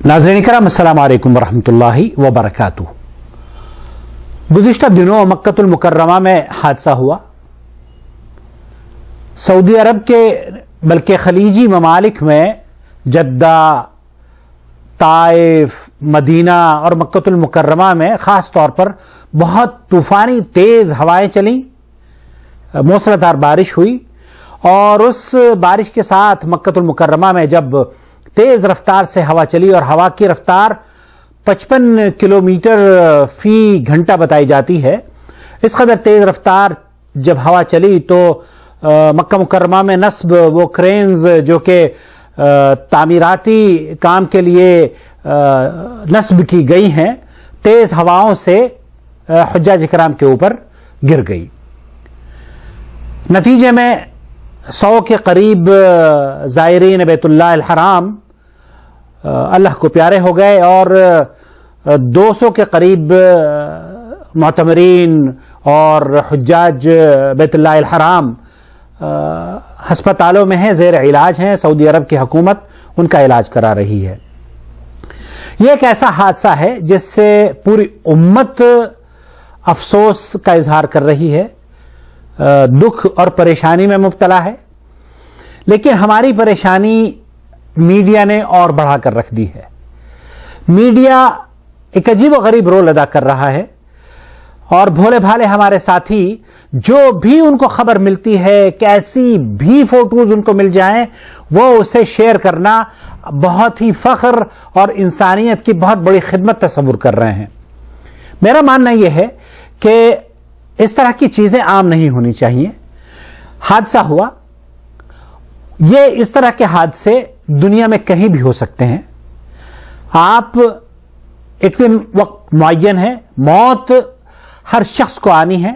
नाज़रीन करम अस्सलाम वालेकुम वरहमतुल्लाहि वबरकातुह। गुज़िश्ता दिनों मक्कतुल मुकर्रमा में हादसा हुआ। सऊदी अरब के बल्कि खलीजी ममालिक में जद्दा, ताइफ, मदीना और मक्कतुल मुकर्रमा में ख़ास तौर पर बहुत तूफ़ानी तेज़ हवाएं चलीं, मूसलाधार बारिश हुई और उस बारिश के साथ मक्कतुल मुकर्रमा में जब तेज़ रफ्तार से हवा चली और हवा की रफ्तार 55 किलोमीटर फी घंटा बताई जाती है, इस कदर तेज़ रफ्तार जब हवा चली तो मक्का मुकर्रमा में नस्ब वो क्रेन्स जो कि तामीराती काम के लिए नस्ब की गई हैं, तेज़ हवाओं से हुज्जाज इकराम के ऊपर गिर गई। नतीजे में 100 के करीब ज़ायरीन बैतुल्लाह अल हराम अल्लाह को प्यारे हो गए और 200 के करीब मुअतमरीन और हुज्जाज बैतुल्लाह अल हराम हस्पतालों में हैं, ज़ेर इलाज हैं। सऊदी अरब की हुकूमत उनका इलाज करा रही है। यह एक ऐसा हादसा है जिससे पूरी उम्मत अफसोस का इजहार कर रही है, दुख और परेशानी में मुब्तला है। लेकिन हमारी परेशानी मीडिया ने और बढ़ा कर रख दी है। मीडिया एक अजीब व गरीब रोल अदा कर रहा है और भोले भाले हमारे साथी जो भी उनको खबर मिलती है, कैसी भी फोटोज उनको मिल जाएं, वो उसे शेयर करना बहुत ही फख्र और इंसानियत की बहुत बड़ी खिदमत तस्वुर कर रहे हैं। मेरा मानना यह है कि इस तरह की चीजें आम नहीं होनी चाहिए। हादसा हुआ, ये इस तरह के हादसे दुनिया में कहीं भी हो सकते हैं। आप एक दिन वक्त मुअय्यन है, मौत हर शख्स को आनी है।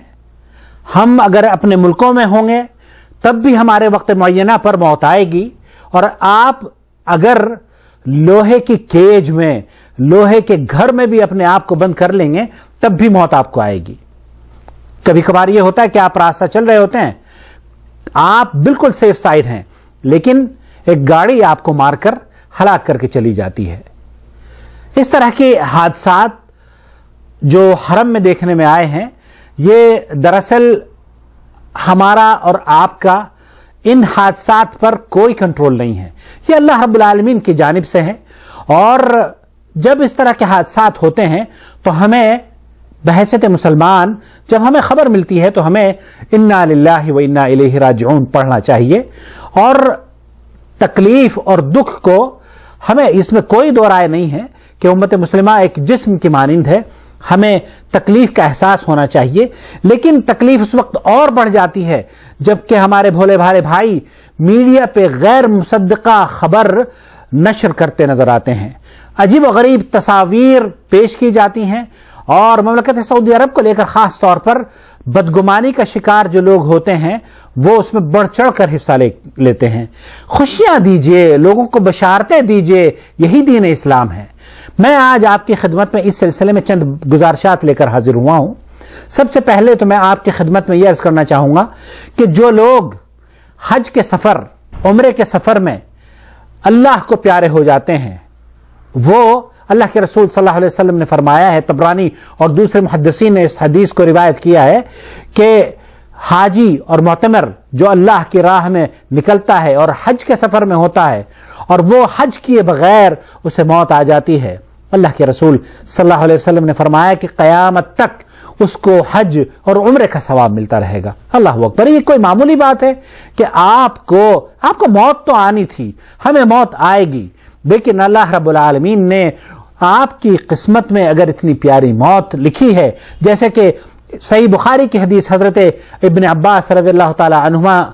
हम अगर अपने मुल्कों में होंगे तब भी हमारे वक्त मुअय्यना पर मौत आएगी और आप अगर लोहे की केज में, लोहे के घर में भी अपने आप को बंद कर लेंगे तब भी मौत आपको आएगी। कभी कभार यह होता है कि आप रास्ता चल रहे होते हैं, आप बिल्कुल सेफ साइड हैं, लेकिन एक गाड़ी आपको मारकर हलाक करके चली जाती है। इस तरह के हादसात जो हरम में देखने में आए हैं, ये दरअसल हमारा और आपका इन हादसात पर कोई कंट्रोल नहीं है। ये अल्लाह रब्बुल आलमीन की जानिब से है और जब इस तरह के हादसात होते हैं तो हमें बहैसियत मुसलमान जब हमें खबर मिलती है तो हमें इन्ना लिल्लाहि व इन्ना इलैहि राजिऊन पढ़ना चाहिए और तकलीफ और दुख को हमें, इसमें कोई दो राय नहीं है कि उम्मत मुस्लिमा एक जिस्म की मानिंद है, हमें तकलीफ का एहसास होना चाहिए। लेकिन तकलीफ उस वक्त और बढ़ जाती है जबकि हमारे भोले भाले भाई मीडिया पे गैर मुसद्दका खबर नशर करते नजर आते हैं। अजीब व गरीब तस्वीर पेश की जाती हैं और ममलकत सऊदी अरब को लेकर खास तौर पर बदगुमानी का शिकार जो लोग होते हैं वो उसमें बढ़ चढ़ कर हिस्सा लेते हैं। खुशियां दीजिए, लोगों को बशारतें दीजिए, यही दीन इस्लाम है। मैं आज आपकी खिदमत में इस सिलसिले में चंद गुजारिशात लेकर हाजिर हुआ हूं। सबसे पहले तो मैं आपकी खिदमत में यह अर्ज करना चाहूंगा कि जो लोग हज के सफर, उम्रे के सफर में अल्लाह को प्यारे हो जाते हैं, वो अल्लाह के रसूल सल्लल्लाहु अलैहि वसल्लम ने फरमाया है, तबरानी और दूसरे मुहद्दिसीन ने इस हदीस को रिवायत किया है कि हाजी और मुअतमर जो अल्लाह की राह में निकलता है और हज के सफर में होता है और वो हज किए बगैर उसे मौत आ जाती है, अल्लाह के रसूल सल्लल्लाहु अलैहि वसल्लम ने फरमाया कि क़यामत तक उसको हज और उम्रे का सवाब मिलता रहेगा। अल्लाह अकबर। ये कोई मामूली बात है कि आपको मौत तो आनी थी, हमें मौत आएगी, लेकिन अल्लाह रब्बुल आलमीन ने आपकी किस्मत में अगर इतनी प्यारी मौत लिखी है, जैसे कि सही बुखारी की हदीस हजरत इब्न अब्बास रज़ियल्लाहु ताला अन्हुमा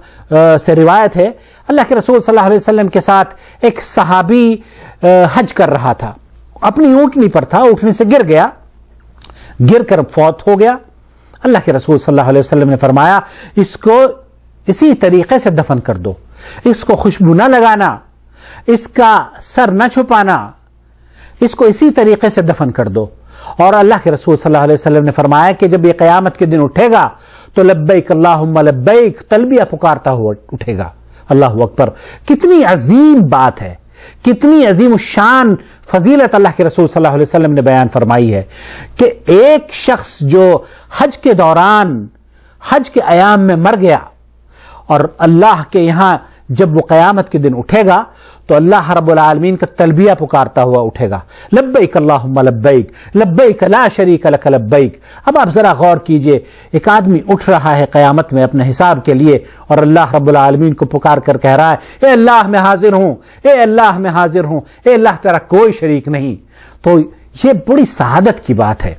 से रिवायत है, अल्लाह के रसूल सल्लल्लाहु अलैहि वसल्लम के साथ एक सहाबी हज कर रहा था, अपनी ऊँटनी पर था, ऊँटनी से गिर गया, गिर कर फौत हो गया। अल्लाह के रसूल सल्लल्लाहु अलैहि वसल्लम ने फरमाया इसको इसी तरीके से दफन कर दो, इसको खुशबू न लगाना, इसका सर न छुपाना, इसको इसी तरीके से दफन कर दो। और अल्लाह के रसूल सल्लल्लाहु अलैहि वसल्लम ने फरमाया कि जब ये क़यामत के दिन उठेगा तो लब्बैक अल्लाहुम्मा लब्बैक तलबिया पुकारता हुआ उठेगा। अल्लाहु अकबर। कितनी अजीम बात है کتنی عظیم الشان فضیلت اللہ کے رسول صلی اللہ علیہ وسلم نے بیان فرمائی ہے کہ ایک شخص جو حج کے دوران حج کے ایام میں مر گیا اور اللہ کے یہاں جب وہ قیامت کے دن اٹھے گا تو اللہ رب العالمین کا تلبیہ پکارتا ہوا اٹھے گا، لبیک اللہم لبیک لبیک لا شریک لک لبیک۔ اب آپ ذرا غور کیجئے، ایک آدمی اٹھ رہا ہے قیامت میں اپنے حساب کے لیے اور اللہ رب العالمین کو پکار کر کہہ رہا ہے، اے اللہ میں حاضر ہوں، اے اللہ میں حاضر ہوں، اے اللہ تیرا کوئی شریک نہیں۔ تو یہ بڑی سعادت کی بات ہے۔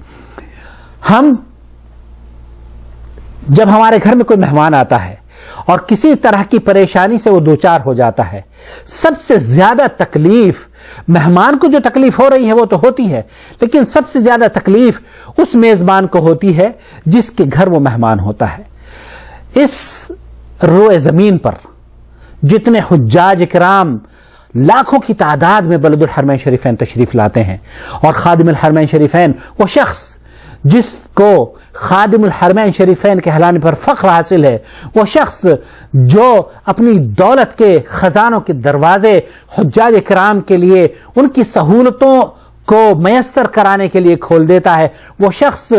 ہم جب ہمارے گھر میں کوئی مہمان آتا ہے اور کسی طرح کی پریشانی سے وہ دوچار ہو جاتا ہے، سب سے زیادہ تکلیف مہمان کو جو تکلیف ہو رہی ہے وہ تو ہوتی ہے، لیکن سب سے زیادہ تکلیف اس میزبان کو ہوتی ہے جس کے گھر وہ مہمان ہوتا ہے۔ اس روئے زمین پر جتنے حجاج کرام لاکھوں کی تعداد میں بلد الحرمین شریفین تشریف لاتے ہیں، اور خادم الحرمین شریفین وہ شخص جس کو خادم الحرمین شریفین کہلانے پر فخر حاصل ہے، وہ شخص جو اپنی دولت کے خزانوں کے دروازے حجاج کرام کے لیے ان کی سہولتوں کو میسر کرانے کے لیے کھول دیتا ہے، وہ شخص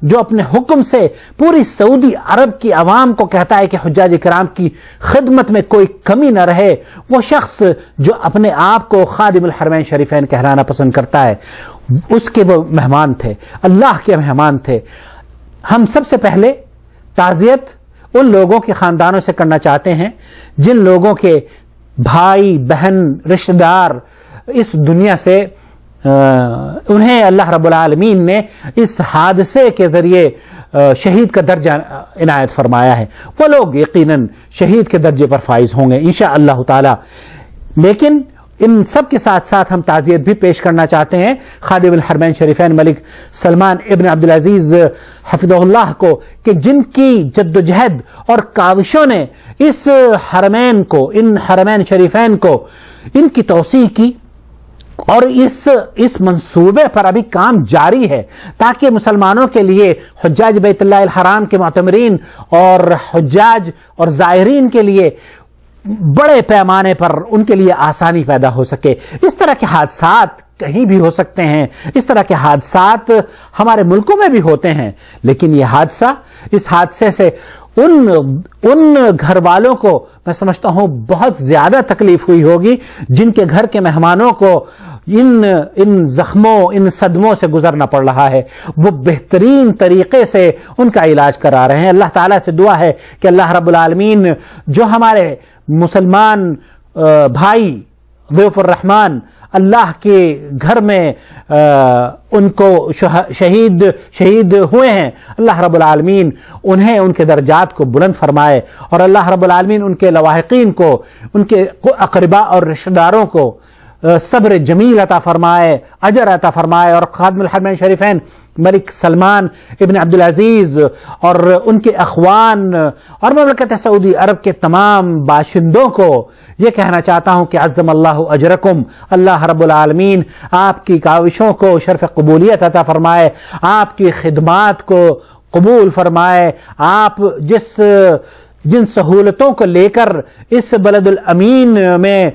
جو اپنے حکم سے پوری سعودی عرب کی عوام کو کہتا ہے کہ حجاج کرام کی خدمت میں کوئی کمی نہ رہے، وہ شخص جو اپنے آپ کو خادم الحرمین شریفین کہلانا پسند کرتا ہے، اس کے وہ مہمان تھے، اللہ کے مہمان تھے۔ ہم سب سے پہلے تعزیت ان لوگوں کے خاندانوں سے کرنا چاہتے ہیں جن لوگوں کے بھائی بہن رشتہ دار اس دنیا سے انہیں اللہ رب العالمین نے اس حادثے کے ذریعے شہید کا درجہ عنایت فرمایا ہے، وہ لوگ یقیناً شہید کے درجے پر فائز ہوں گے انشاءاللہ تعالی۔ لیکن ان سب کے ساتھ ساتھ ہم تعزیت بھی پیش کرنا چاہتے ہیں خادم الحرمین شریفین ملک سلمان ابن عبدالعزیز حفظہ اللہ کو، کہ جن کی جد و جہد اور کاوشوں نے اس حرمین کو، ان حرمین شریفین کو، ان کی توسیع کی، اور اس منصوبے پر ابھی کام جاری ہے تاکہ مسلمانوں کے لیے حجاج بیت اللہ الحرام کے معتمرین اور حجاج اور زائرین کے لیے بڑے پیمانے پر ان کے لیے آسانی پیدا ہو سکے۔ اس طرح کے حادثات کہیں بھی ہو سکتے ہیں، اس طرح کے حادثات ہمارے ملکوں میں بھی ہوتے ہیں، لیکن یہ حادثہ، اس حادثے سے ان گھر والوں کو میں سمجھتا ہوں بہت زیادہ تکلیف ہوئی ہوگی جن کے گھر کے مہمانوں کو ان زخموں، ان صدموں سے گزرنا پڑ رہا ہے۔ وہ بہترین طریقے سے ان کا علاج کرا رہے ہیں۔ اللہ تعالیٰ سے دعا ہے کہ اللہ رب العالمین جو ہمارے مسلمان بھائی ضیوف الرحمن اللہ کے گھر میں ان کو شہید ہوئے ہیں، اللہ رب العالمین انہیں ان کے درجات کو بلند فرمائے، اور اللہ رب العالمین ان کے لواحقین کو، ان کے اقرباء اور رشتہ داروں کو صبر جمیل عطا فرمائے، اجر عطا فرمائے، اور خادم الحرمین شریفین ملک سلمان ابن عبدالعزیز اور ان کے اخوان اور مملکت سعودی عرب کے تمام باشندوں کو یہ کہنا چاہتا ہوں کہ عظم اللہ اجرکم، اللہ رب العالمین آپ کی کاوشوں کو شرف قبولیت عطا فرمائے، آپ کی خدمات کو قبول فرمائے، آپ جن سہولتوں کو لے کر اس بلد الامین میں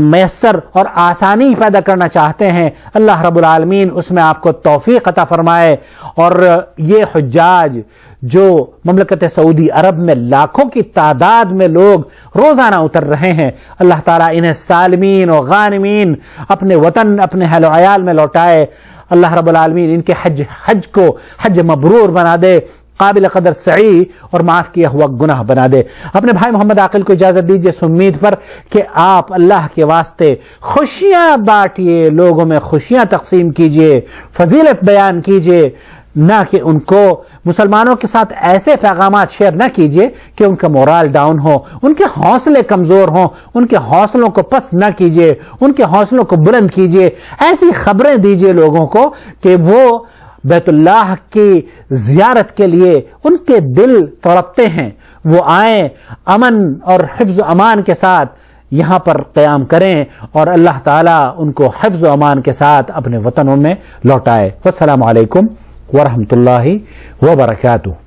میسر اور آسانی پیدا کرنا چاہتے ہیں، اللہ رب العالمین اس میں آپ کو توفیق عطا فرمائے، اور یہ حجاج جو مملکت سعودی عرب میں لاکھوں کی تعداد میں لوگ روزانہ اتر رہے ہیں، اللہ تعالیٰ انہیں سالمین و غانمین اپنے وطن، اپنے اہل و عیال میں لوٹائے۔ اللہ رب العالمین ان کے حج کو حج مبرور بنا دے، قابل قدر سعی اور معاف کیا ہوا گناہ بنا دے۔ اپنے بھائی محمد عاقل کو اجازت دیجیے اس امید پر کہ آپ اللہ کے واسطے خوشیاں بانٹیے، لوگوں میں خوشیاں تقسیم کیجیے، فضیلت بیان کیجیے، نہ کہ ان کو مسلمانوں کے ساتھ ایسے پیغامات شیئر نہ کیجیے کہ ان کا مورال ڈاؤن ہو، ان کے حوصلے کمزور ہوں، ان کے حوصلوں کو پست نہ کیجیے، ان کے حوصلوں کو بلند کیجیے۔ ایسی خبریں دیجیے لوگوں کو کہ وہ بیت اللہ کی زیارت کے لیے ان کے دل تڑپتے ہیں، وہ آئیں امن اور حفظ و امان کے ساتھ یہاں پر قیام کریں، اور اللہ تعالیٰ ان کو حفظ و امان کے ساتھ اپنے وطنوں میں لوٹائے۔ والسلام علیکم ورحمۃ اللہ وبرکاتہ۔